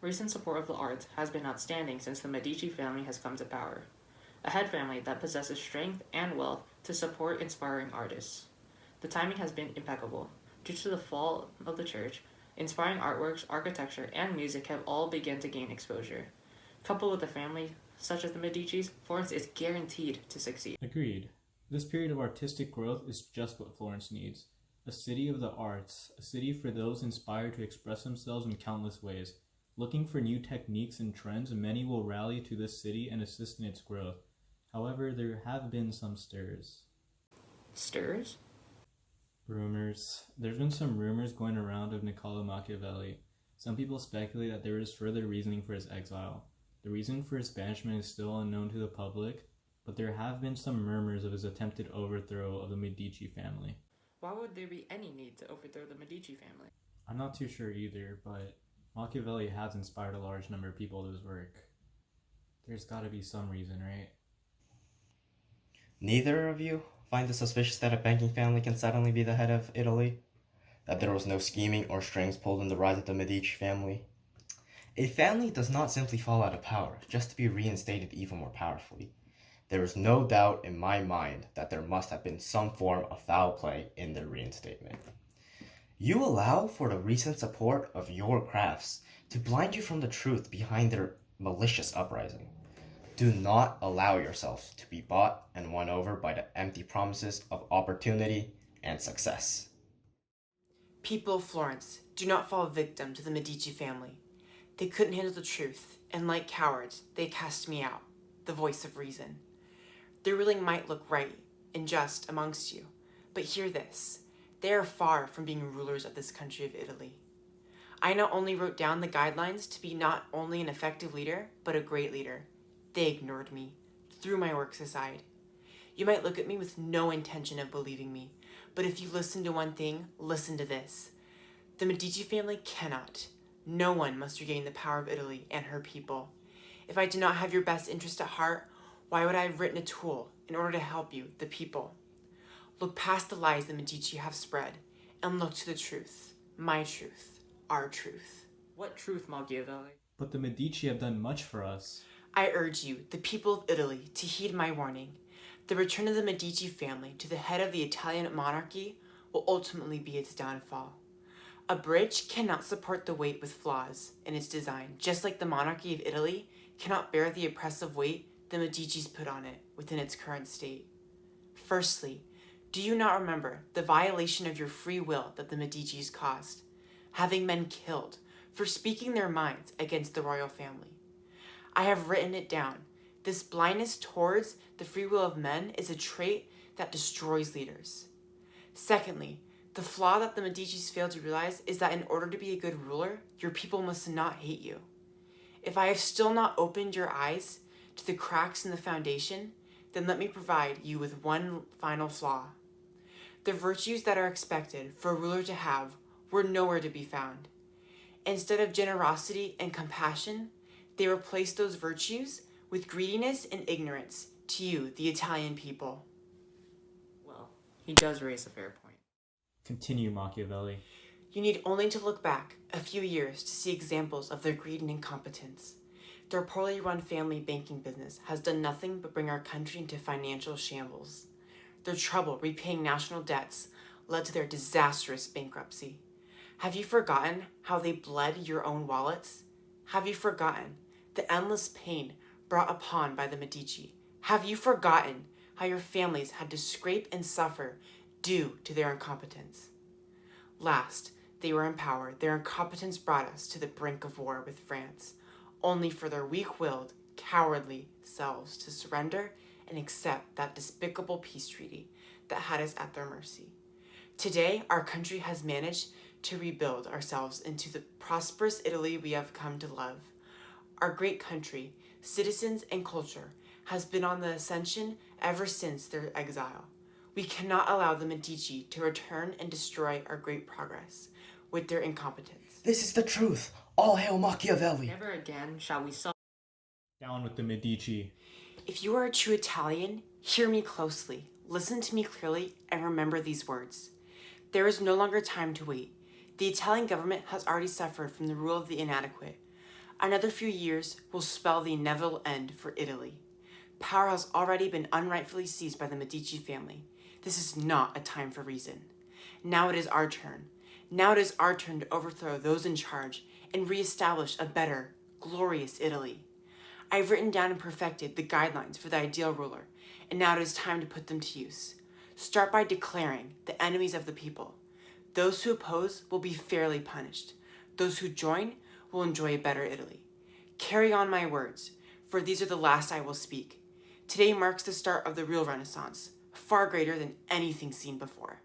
Recent support of the arts has been outstanding since the Medici family has come to power, a head family that possesses strength and wealth to support inspiring artists. The timing has been impeccable. Due to the fall of the church, inspiring artworks, architecture, and music have all begun to gain exposure. Coupled with a family such as the Medicis, Florence is guaranteed to succeed. Agreed. This period of artistic growth is just what Florence needs. A city of the arts, a city for those inspired to express themselves in countless ways. Looking for new techniques and trends, many will rally to this city and assist in its growth. However, there have been some stirs. Stirs? Rumors. There's been some rumors going around of Niccolo Machiavelli. Some people speculate that there is further reasoning for his exile. The reason for his banishment is still unknown to the public, but there have been some murmurs of his attempted overthrow of the Medici family. Why would there be any need to overthrow the Medici family? I'm not too sure either, but Machiavelli has inspired a large number of people to his work. There's gotta be some reason, right? Neither of you find it suspicious that a banking family can suddenly be the head of Italy? That there was no scheming or strings pulled in the rise of the Medici family? A family does not simply fall out of power just to be reinstated even more powerfully. There is no doubt in my mind that there must have been some form of foul play in their reinstatement. You allow for the recent support of your crafts to blind you from the truth behind their malicious uprising. Do not allow yourself to be bought and won over by the empty promises of opportunity and success. People of Florence, do not fall victim to the Medici family. They couldn't handle the truth, and like cowards, they cast me out, the voice of reason. Their ruling might look right and just amongst you, but hear this. They are far from being rulers of this country of Italy. I not only wrote down the guidelines to be not only an effective leader, but a great leader. They ignored me, threw my works aside. You might look at me with no intention of believing me, but if you listen to one thing, listen to this. The Medici family cannot. No one must regain the power of Italy and her people. If I did not have your best interest at heart, why would I have written a tool in order to help you, the people? Look past the lies the Medici have spread, and look to the truth, my truth, our truth. What truth, Machiavelli? But the Medici have done much for us. I urge you, the people of Italy, to heed my warning. The return of the Medici family to the head of the Italian monarchy will ultimately be its downfall. A bridge cannot support the weight with flaws in its design, just like the monarchy of Italy cannot bear the oppressive weight the Medicis put on it within its current state. Firstly, do you not remember the violation of your free will that the Medicis caused, having men killed for speaking their minds against the royal family? I have written it down. This blindness towards the free will of men is a trait that destroys leaders. Secondly, the flaw that the Medicis failed to realize is that in order to be a good ruler, your people must not hate you. If I have still not opened your eyes to the cracks in the foundation, then let me provide you with one final flaw. The virtues that are expected for a ruler to have were nowhere to be found. Instead of generosity and compassion, they replaced those virtues with greediness and ignorance to you, the Italian people. Well, he does raise a fair point. Continue, Machiavelli. You need only to look back a few years to see examples of their greed and incompetence. Their poorly run family banking business has done nothing but bring our country into financial shambles. Their trouble repaying national debts led to their disastrous bankruptcy. Have you forgotten how they bled your own wallets? Have you forgotten the endless pain brought upon by the Medici? Have you forgotten how your families had to scrape and suffer due to their incompetence? Last, they were in power. Their incompetence brought us to the brink of war with France, only for their weak-willed, cowardly selves to surrender and accept that despicable peace treaty that had us at their mercy. Today, our country has managed to rebuild ourselves into the prosperous Italy we have come to love. Our great country, citizens, and culture has been on the ascension ever since their exile. We cannot allow the Medici to return and destroy our great progress with their incompetence. This is the truth. All hail Machiavelli. Never again shall we suffer. Down with the Medici. If you are a true Italian, hear me closely, listen to me clearly, and remember these words. There is no longer time to wait. The Italian government has already suffered from the rule of the inadequate. Another few years will spell the inevitable end for Italy. Power has already been unrightfully seized by the Medici family. This is not a time for reason. Now it is our turn. Now it is our turn to overthrow those in charge and reestablish a better, glorious Italy. I have written down and perfected the guidelines for the ideal ruler, and now it is time to put them to use. Start by declaring the enemies of the people. Those who oppose will be fairly punished. Those who join will enjoy a better Italy. Carry on my words, for these are the last I will speak. Today marks the start of the real Renaissance, far greater than anything seen before.